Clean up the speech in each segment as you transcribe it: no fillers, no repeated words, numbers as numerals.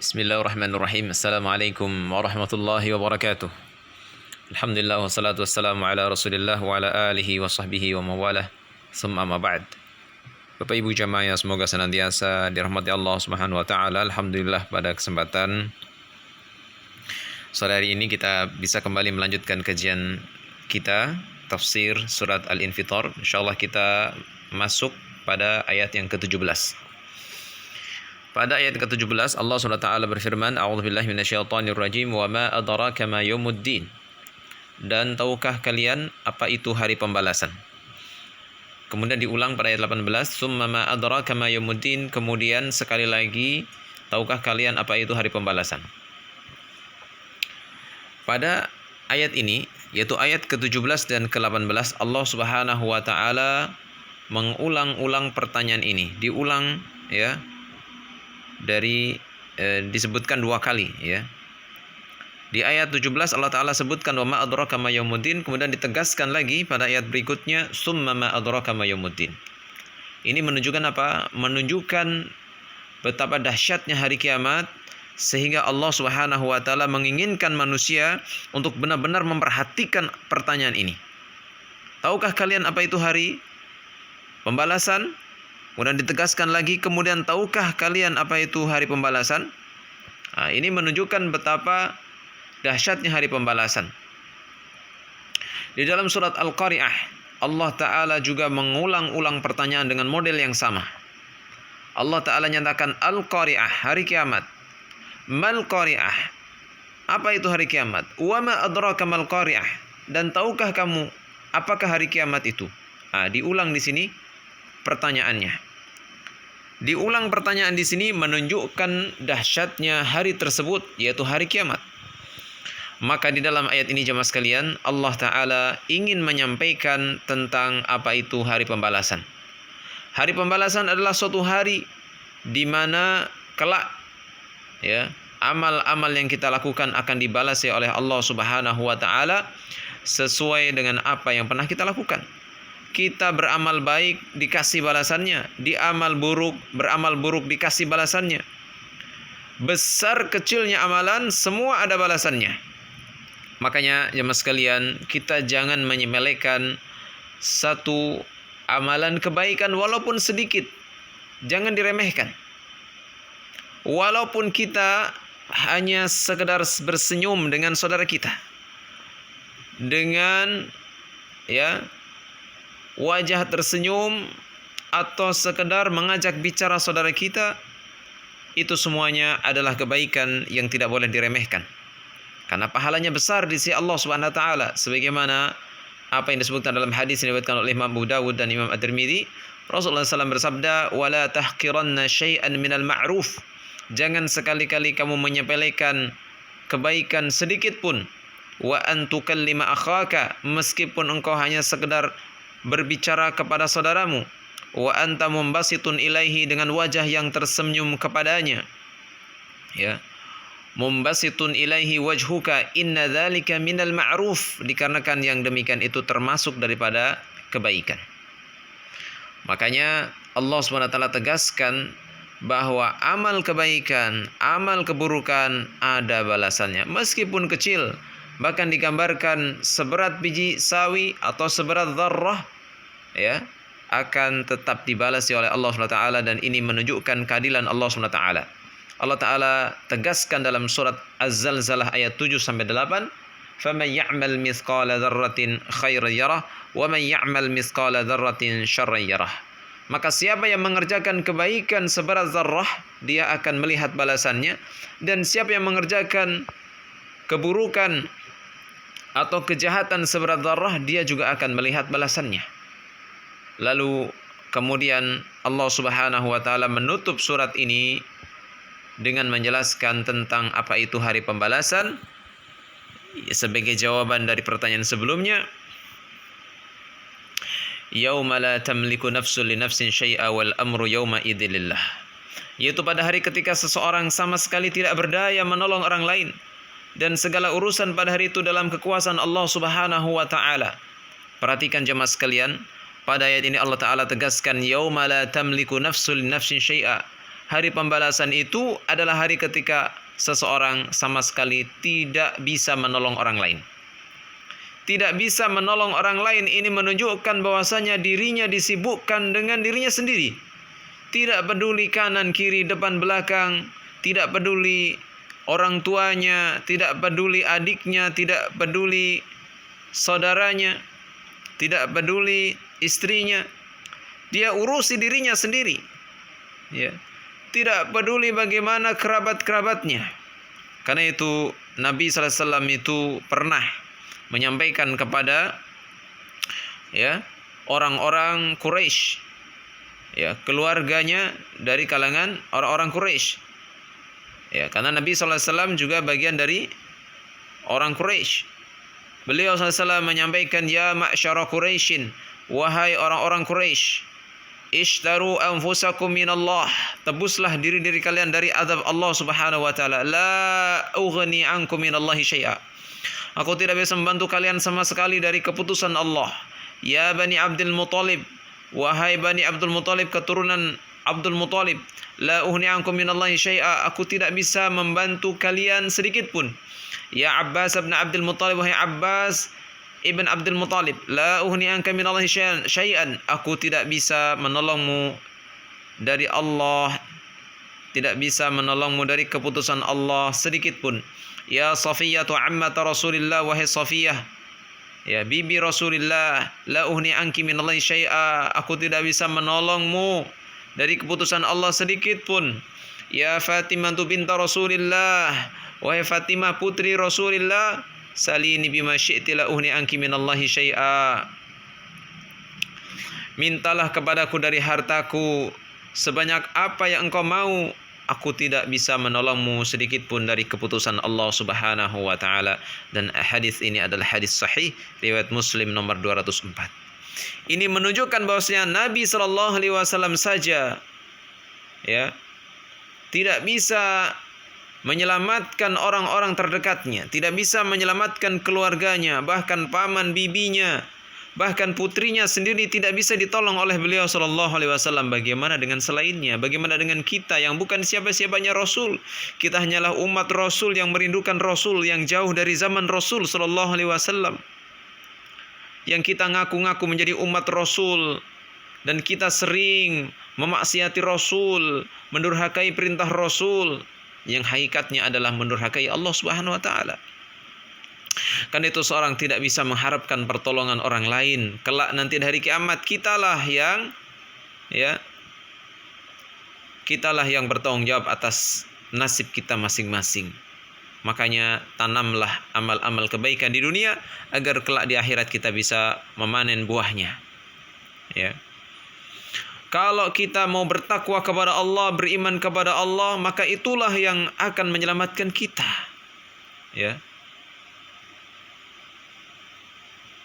Bismillahirrahmanirrahim. Assalamualaikum warahmatullahi wabarakatuh. Alhamdulillah wassalatu wassalamu ala Rasulillah wa ala alihi wa sahbihi wa mawalah. Summa ma ba'd. Bapak Ibu jamaah yang semoga senantiasa dirahmati Allah Subhanahu wa taala. Alhamdulillah pada kesempatan sore hari ini kita bisa kembali melanjutkan kajian kita tafsir surat Al-Infitar. Insyaallah kita masuk pada ayat yang ke-17. Pada ayat ke-17 Allah SWT berfirman, A'udzubillahi minasyaitonirrajim, wa ma adraka ma yaumuddin. Dan tahukah kalian apa itu hari pembalasan? Kemudian diulang pada ayat 18, summa ma adraka ma yaumuddin. Kemudian sekali lagi, tahukah kalian apa itu hari pembalasan? Pada ayat ini, yaitu ayat ke-17 dan ke-18, Allah Subhanahu wa taala mengulang-ulang pertanyaan ini. Diulang ya. Disebutkan dua kali ya. Di ayat 17 Allah Ta'ala sebutkan wa ma adraka ma yaumuddin, kemudian ditegaskan lagi pada ayat berikutnya summa ma adraka ma yaumuddin. Ini menunjukkan apa? Menunjukkan betapa dahsyatnya hari kiamat, sehingga Allah Subhanahu wa taala menginginkan manusia untuk benar-benar memperhatikan pertanyaan ini. Tahukah kalian apa itu hari pembalasan? Kemudian ditegaskan lagi, kemudian tahukah kalian apa itu hari pembalasan? Nah, ini menunjukkan betapa dahsyatnya hari pembalasan. Di dalam surat Al-Qari'ah, Allah Ta'ala juga mengulang-ulang pertanyaan dengan model yang sama. Allah Ta'ala nyatakan Al-Qari'ah, hari kiamat. Mal Qari'ah, apa itu hari kiamat? Wa ma adraka mal Qari'ah, dan tahukah kamu apakah hari kiamat itu? Nah, diulang di sini pertanyaannya. Diulang pertanyaan di sini menunjukkan dahsyatnya hari tersebut, yaitu hari kiamat. Maka di dalam ayat ini jemaah sekalian, Allah Ta'ala ingin menyampaikan tentang apa itu hari pembalasan. Hari pembalasan adalah suatu hari di mana kelak ya, amal-amal yang kita lakukan akan dibalas oleh Allah Subhanahu wa taala sesuai dengan apa yang pernah kita lakukan. Kita beramal baik dikasih balasannya, beramal buruk dikasih balasannya. Besar kecilnya amalan semua ada balasannya. Makanya jemaah sekalian, kita jangan menyepelekan satu amalan kebaikan walaupun sedikit. Jangan diremehkan. Walaupun kita hanya sekedar bersenyum dengan saudara kita, dengan wajah tersenyum, atau sekedar mengajak bicara saudara kita, itu semuanya adalah kebaikan yang tidak boleh diremehkan. Karena pahalanya besar di sisi Allah Subhanahu wa taala, sebagaimana apa yang disebutkan dalam hadis yang diriwayatkan oleh Imam Abu Dawud dan Imam At-Tirmidzi, Rasulullah SAW bersabda, "Wala tahqiranna syai'an minal ma'ruf." Jangan sekali-kali kamu menyepelekan kebaikan sedikit pun. Wa an tukallima akhaka, meskipun engkau hanya sekedar berbicara kepada saudaramu. Wa anta mumbasitun ilaihi, dengan wajah yang tersenyum kepadanya. Ya. Mumbasitun ilaihi wajhuka, inna dzalika minal ma'ruf, dikarenakan yang demikian itu termasuk daripada kebaikan. Makanya Allah SWT tegaskan bahwa amal kebaikan, amal keburukan ada balasannya, meskipun kecil. Bahkan digambarkan seberat biji sawi atau seberat dzarrah ya, akan tetap dibalas oleh Allah SWT, dan ini menunjukkan keadilan Allah SWT. Allah Ta'ala tegaskan dalam surat Az-Zalzalah ayat 7-8, "Faman ya'mal mithqala dzarratin khairan yarah, wa man ya'mal mithqala dzarratin syarran yarah." Maka siapa yang mengerjakan kebaikan seberat zarrah, dia akan melihat balasannya, dan siapa yang mengerjakan keburukan atau kejahatan seberat zarrah, dia juga akan melihat balasannya. Lalu kemudian Allah Subhanahu wa taala menutup surat ini dengan menjelaskan tentang apa itu hari pembalasan sebagai jawaban dari pertanyaan sebelumnya. Yauma la tamliku nafsun li nafsin syai'a wal amru yauma idzilillah. Yaitu pada hari ketika seseorang sama sekali tidak berdaya menolong orang lain, dan segala urusan pada hari itu dalam kekuasaan Allah Subhanahu wa taala. Perhatikan jemaah sekalian, pada ayat ini Allah Ta'ala tegaskan yauma la tamliku nafsun li nafsin syai'a, Hari pembalasan itu adalah hari ketika seseorang sama sekali tidak bisa menolong orang lain. Tidak bisa menolong orang lain, ini menunjukkan bahwasanya dirinya disibukkan dengan dirinya sendiri. Tidak peduli kanan, kiri, depan, belakang. Tidak peduli orang tuanya, tidak peduli adiknya, tidak peduli saudaranya, tidak peduli istrinya. Dia urusi dirinya sendiri. Ya. Tidak peduli bagaimana kerabat-kerabatnya. Karena itu Nabi SAW itu pernah menyampaikan kepada orang-orang Quraisy, keluarganya dari kalangan orang-orang Quraisy. Karena Nabi SAW juga bagian dari orang Quraisy. Beliau SAW menyampaikan, ya ma'syara Quraisyin, wahai orang-orang Quraisy, ishtaru anfusakum minallah, tebuslah diri-diri kalian dari azab Allah Subhanahu wa taala. La ughni ankum minallahi syai'a. Aku tidak bisa membantu kalian sama sekali dari keputusan Allah. Ya Bani Abdul Muthalib, wahai Bani Abdul Muthalib, keturunan Abdul Muthalib, la ughni ankum minallahi syai'a, aku tidak bisa membantu kalian sedikit pun. Ya Abbas bin Abdul Muthalib, wahai Abbas ibn Abdul Muthalib, la ughni anka minallahi syai'an, aku tidak bisa menolongmu dari Allah, tidak bisa menolongmu dari keputusan Allah sedikit pun. Ya Safiyah ammat Rasulillah, wahai Safiyah, ya bibi Rasulillah, la ughni anki minallahi syai'a, aku tidak bisa menolongmu dari keputusan Allah sedikit pun. Ya Fatimah binta Rasulillah, wahai Fatimah putri Rasulillah, salini bima syi'ti la ughni anki minallahi syai'a, mintalah kepadaku dari hartaku sebanyak apa yang engkau mau, aku tidak bisa menolongmu sedikit pun dari keputusan Allah Subhanahu wa taala. Dan hadis ini adalah hadis sahih riwayat Muslim nomor 204. Ini menunjukkan bahwasanya Nabi sallallahu alaihi wasallam saja tidak bisa menyelamatkan orang-orang terdekatnya, tidak bisa menyelamatkan keluarganya, bahkan paman bibinya, bahkan putrinya sendiri tidak bisa ditolong oleh beliau sallallahu alaihi wasallam. Bagaimana dengan selainnya? Bagaimana dengan kita yang bukan siapa-siapanya Rasul? Kita hanyalah umat Rasul yang merindukan Rasul, yang jauh dari zaman Rasul sallallahu alaihi wasallam. Yang kita ngaku-ngaku menjadi umat Rasul dan kita sering memaksiati Rasul, mendurhakai perintah Rasul, yang hakikatnya adalah mendurhakai Allah Subhanahu wa taala. Karena itu seorang tidak bisa mengharapkan pertolongan orang lain. Kelak nanti di hari kiamat kitalah yang bertanggung jawab atas nasib kita masing-masing. Makanya tanamlah amal-amal kebaikan di dunia agar kelak di akhirat kita bisa memanen buahnya. Kalau kita mau bertakwa kepada Allah, beriman kepada Allah, maka itulah yang akan menyelamatkan kita.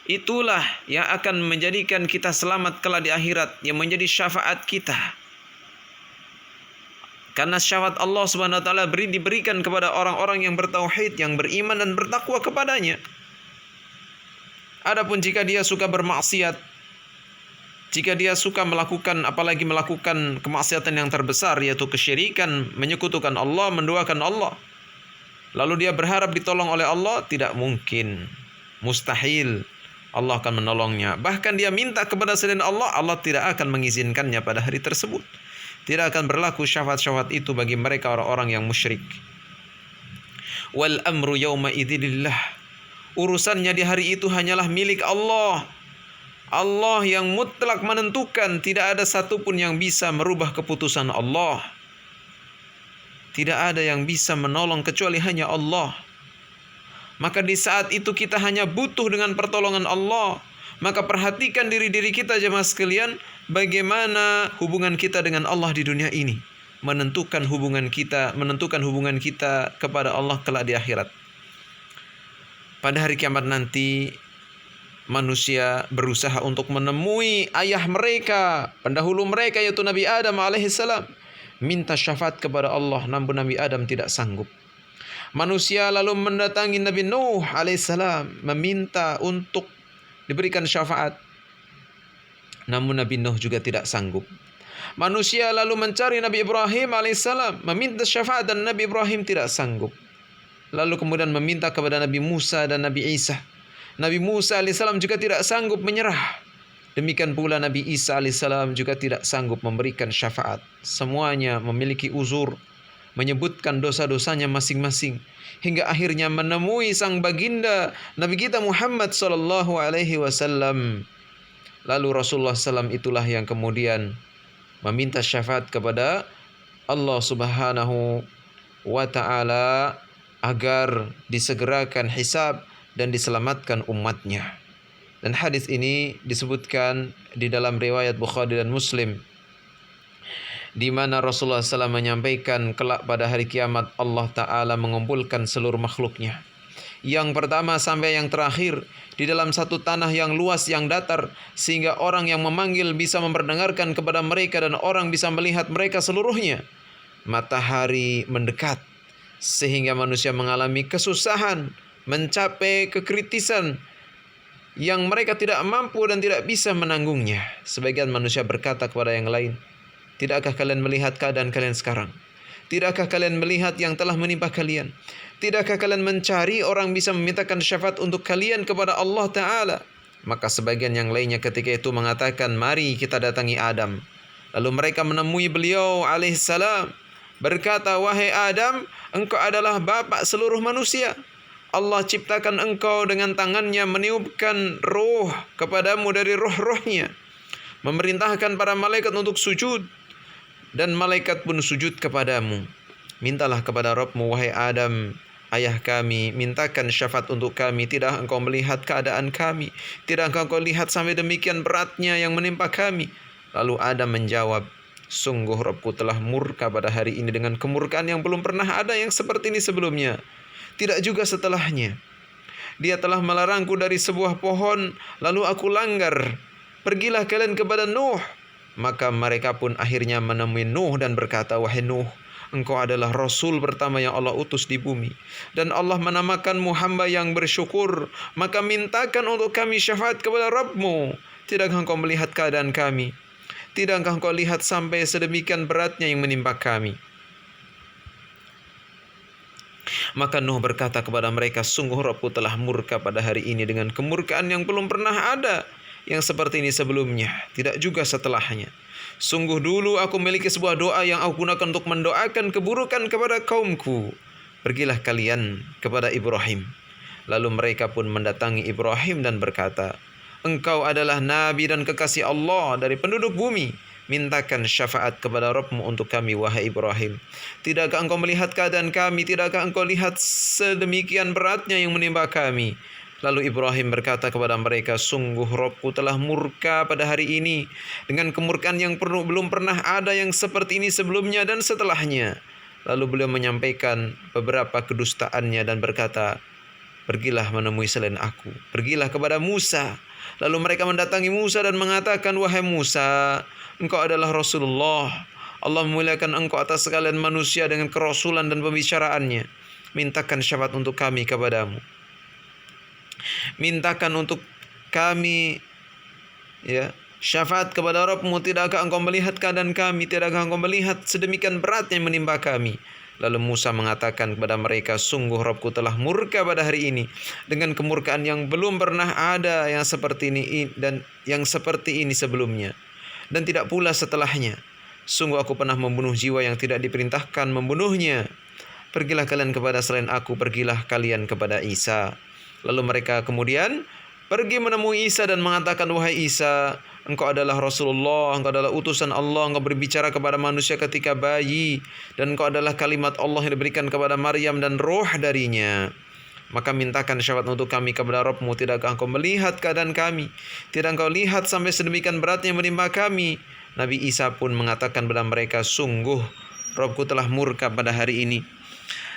Itulah yang akan menjadikan kita selamat kelak di akhirat, yang menjadi syafaat kita. Karena syafaat Allah Subhanahu wa taala diberikan kepada orang-orang yang bertauhid, yang beriman dan bertakwa kepadanya. Adapun jika dia suka bermaksiat, jika dia suka melakukan, apalagi melakukan kemaksiatan yang terbesar, yaitu kesyirikan, menyekutukan Allah, menduakan Allah, lalu dia berharap ditolong oleh Allah, tidak mungkin, mustahil Allah akan menolongnya. Bahkan dia minta kepada selain Allah, Allah tidak akan mengizinkannya pada hari tersebut. Tidak akan berlaku syafaat-syafaat itu bagi mereka orang-orang yang musyrik. Wal amru yauma idzilillah. Urusannya di hari itu hanyalah milik Allah. Allah yang mutlak menentukan, tidak ada satupun yang bisa merubah keputusan Allah. Tidak ada yang bisa menolong kecuali hanya Allah. Maka di saat itu kita hanya butuh dengan pertolongan Allah. Maka perhatikan diri-diri kita jemaah sekalian, bagaimana hubungan kita dengan Allah di dunia ini. Menentukan hubungan kita kepada Allah kelak di akhirat. Pada hari kiamat nanti, manusia berusaha untuk menemui ayah mereka, pendahulu mereka yaitu Nabi Adam alaihissalam, minta syafaat kepada Allah, namun Nabi Adam tidak sanggup. Manusia lalu mendatangi Nabi Nuh alaihissalam, meminta untuk diberikan syafaat, namun Nabi Nuh juga tidak sanggup. Manusia lalu mencari Nabi Ibrahim alaihissalam, meminta syafaat dan Nabi Ibrahim tidak sanggup. Lalu kemudian meminta kepada Nabi Musa dan Nabi Isa. Nabi Musa alaihissalam juga tidak sanggup menyerah. Demikian pula Nabi Isa alaihissalam juga tidak sanggup memberikan syafaat. Semuanya memiliki uzur, menyebutkan dosa-dosanya masing-masing, hingga akhirnya menemui sang baginda Nabi kita Muhammad sallallahu alaihi wasallam. Lalu Rasulullah SAW itulah yang kemudian meminta syafaat kepada Allah Subhanahu wa taala agar disegerakan hisab dan diselamatkan umatnya. Dan hadis ini disebutkan di dalam riwayat Bukhari dan Muslim, di mana Rasulullah SAW menyampaikan kelak pada hari kiamat Allah Ta'ala mengumpulkan seluruh makhluknya, yang pertama sampai yang terakhir, di dalam satu tanah yang luas yang datar, sehingga orang yang memanggil bisa memperdengarkan kepada mereka dan orang bisa melihat mereka seluruhnya. Matahari mendekat sehingga manusia mengalami kesusahan, mencapai kekritisan yang mereka tidak mampu dan tidak bisa menanggungnya. Sebagian manusia berkata kepada yang lain, "Tidakkah kalian melihat keadaan kalian sekarang? Tidakkah kalian melihat yang telah menimpa kalian? Tidakkah kalian mencari orang bisa memintakan syafaat untuk kalian kepada Allah Ta'ala?" Maka sebagian yang lainnya ketika itu mengatakan, "Mari kita datangi Adam." Lalu mereka menemui beliau alaihissalam, berkata, "Wahai Adam, engkau adalah bapak seluruh manusia. Allah ciptakan engkau dengan tangannya, meniupkan roh kepadamu dari roh-rohnya, memerintahkan para malaikat untuk sujud, dan malaikat pun sujud kepadamu. Mintalah kepada Rabbmu, wahai Adam, ayah kami, mintakan syafaat untuk kami. Tidak engkau melihat keadaan kami? Tidak engkau lihat sampai demikian beratnya yang menimpa kami?" Lalu Adam menjawab, "Sungguh Rabbku telah murka pada hari ini dengan kemurkaan yang belum pernah ada yang seperti ini sebelumnya. Tidak juga setelahnya. Dia telah melarangku dari sebuah pohon, lalu aku langgar. Pergilah kalian kepada Nuh." Maka mereka pun akhirnya menemui Nuh dan berkata, "Wahai Nuh, engkau adalah Rasul pertama yang Allah utus di bumi. Dan Allah menamakanmu hamba yang bersyukur. Maka mintakan untuk kami syafaat kepada Rabbmu. Tidakkah engkau melihat keadaan kami? Tidakkah engkau lihat sampai sedemikian beratnya yang menimpa kami?" Maka Nuh berkata kepada mereka, "Sungguh Rabbku telah murka pada hari ini dengan kemurkaan yang belum pernah ada yang seperti ini sebelumnya, tidak juga setelahnya. Sungguh dulu aku memiliki sebuah doa yang aku gunakan untuk mendoakan keburukan kepada kaumku. Pergilah kalian kepada Ibrahim." Lalu mereka pun mendatangi Ibrahim dan berkata, "Engkau adalah nabi dan kekasih Allah dari penduduk bumi. Mintakan syafaat kepada Rabbmu untuk kami, wahai Ibrahim. Tidakkah engkau melihat keadaan kami? Tidakkah engkau lihat sedemikian beratnya yang menimpa kami?" Lalu Ibrahim berkata kepada mereka, "Sungguh Rabbku telah murka pada hari ini dengan kemurkaan yang belum pernah ada yang seperti ini sebelumnya dan setelahnya." Lalu beliau menyampaikan beberapa kedustaannya dan berkata, "Pergilah menemui selain aku. Pergilah kepada Musa." Lalu mereka mendatangi Musa dan mengatakan, "Wahai Musa, engkau adalah Rasulullah. Allah memuliakan engkau atas sekalian manusia dengan kerasulan dan pembicaraannya. Mintakan syafaat untuk kami kepadamu. Mintakan untuk kami syafaat kepada Rabbmu. Tidakkah engkau melihat keadaan kami? Tidakkah engkau melihat sedemikian beratnya yang menimpa kami?" Lalu Musa mengatakan kepada mereka, "Sungguh Rabbku telah murka pada hari ini dengan kemurkaan yang belum pernah ada yang seperti ini dan yang seperti ini sebelumnya, dan tidak pula setelahnya. Sungguh aku pernah membunuh jiwa yang tidak diperintahkan membunuhnya. Pergilah kalian kepada selain aku, pergilah kalian kepada Isa." Lalu mereka kemudian pergi menemui Isa dan mengatakan, "Wahai Isa, engkau adalah Rasulullah, engkau adalah utusan Allah, engkau berbicara kepada manusia ketika bayi, dan engkau adalah kalimat Allah yang diberikan kepada Maryam dan roh darinya. Maka mintakan syafaat untuk kami kepada Rabbmu. Tidakkah engkau melihat keadaan kami? Tidak engkau lihat sampai sedemikian beratnya menimpa kami?" Nabi Isa pun mengatakan kepada mereka, "Sungguh Rabbku telah murka pada hari ini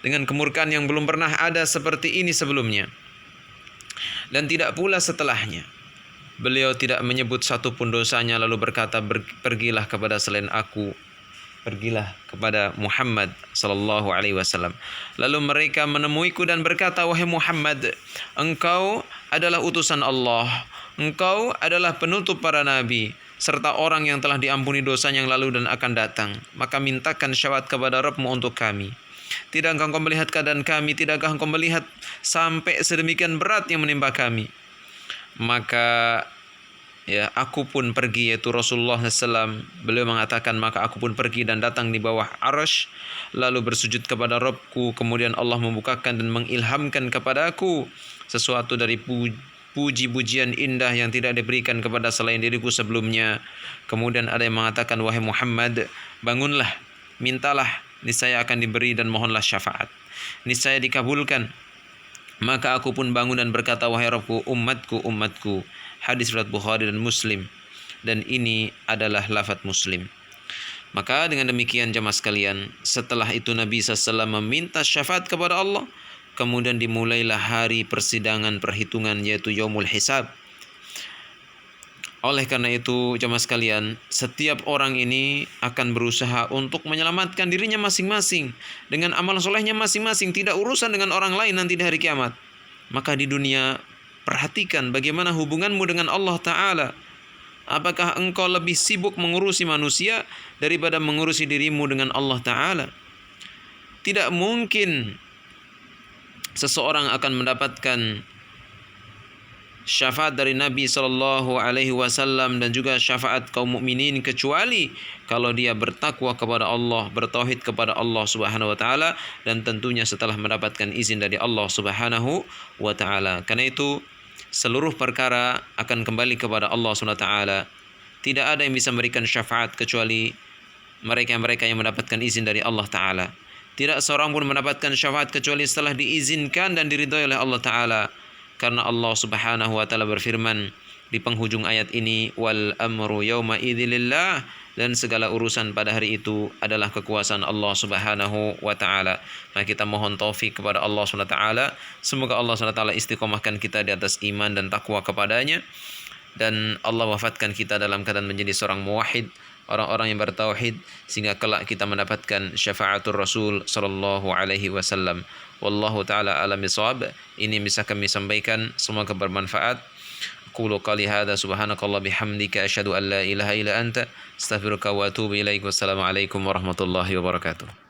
dengan kemurkaan yang belum pernah ada seperti ini sebelumnya, dan tidak pula setelahnya." Beliau tidak menyebut satu pun dosanya, lalu berkata, "Pergilah kepada selain aku, pergilah kepada Muhammad sallallahu alaihi wasallam." Lalu mereka menemuiku dan berkata, "Wahai Muhammad, engkau adalah utusan Allah, engkau adalah penutup para nabi, serta orang yang telah diampuni dosanya yang lalu dan akan datang. Maka mintakan syafaat kepada Rabb-Mu untuk kami. Tidakkah engkau melihat keadaan kami? Tidakkah engkau melihat sampai sedemikian berat yang menimpa kami? Maka ya, aku pun pergi, yaitu Rasulullah SAW. Beliau mengatakan, maka aku pun pergi dan datang di bawah arsy, lalu bersujud kepada Rabbku. Kemudian Allah membukakan dan mengilhamkan kepada aku sesuatu dari puji-pujian indah yang tidak diberikan kepada selain diriku sebelumnya. Kemudian ada yang mengatakan, wahai Muhammad, bangunlah, mintalah, niscaya akan diberi, dan mohonlah syafaat, niscaya dikabulkan. Maka aku pun bangun dan berkata, wahai Rabbku, umatku, umatku. Hadis riwayat Bukhari dan Muslim, dan ini adalah lafaz Muslim. Maka dengan demikian jemaah sekalian, setelah itu Nabi SAW meminta syafaat kepada Allah. Kemudian dimulailah hari persidangan perhitungan, yaitu Yaumul Hisab. Oleh karena itu jemaah sekalian, setiap orang ini akan berusaha untuk menyelamatkan dirinya masing-masing dengan amal solehnya masing-masing, tidak urusan dengan orang lain nanti di hari kiamat. Maka di dunia, perhatikan bagaimana hubunganmu dengan Allah Ta'ala. Apakah engkau lebih sibuk mengurusi manusia daripada mengurusi dirimu dengan Allah Ta'ala? Tidak mungkin seseorang akan mendapatkan syafaat dari Nabi SAW dan juga syafaat kaum mukminin kecuali kalau dia bertakwa kepada Allah, bertauhid kepada Allah Subhanahu wa taala, dan tentunya setelah mendapatkan izin dari Allah Subhanahu wa taala. Karena itu seluruh perkara akan kembali kepada Allah Subhanahu wa taala. Tidak ada yang bisa memberikan syafaat kecuali mereka-mereka yang mendapatkan izin dari Allah taala. Tidak seorang pun mendapatkan syafaat kecuali setelah diizinkan dan diridhoi oleh Allah taala. Karena Allah Subhanahu wa taala berfirman di penghujung ayat ini, wal amru yauma idzilillah, dan segala urusan pada hari itu adalah kekuasaan Allah Subhanahu wa taala. Maka kita mohon taufik kepada Allah Subhanahu wa taala. Semoga Allah Subhanahu wa taala istiqomahkan kita di atas iman dan takwa kepadanya, dan Allah wafatkan kita dalam keadaan menjadi seorang muwahhid, orang-orang yang bertauhid, sehingga kelak kita mendapatkan syafaatul Rasul sallallahu alaihi wasallam. Wallahu taala alam bisawab. Ini bisa kami sampaikan, semoga bermanfaat. Qulu qali hadza subhanakallah bihamdika asyhadu an la ilaha illa anta astaghfiruka wa atubu ilaik. Wassalamu alaikum warahmatullahi wabarakatuh.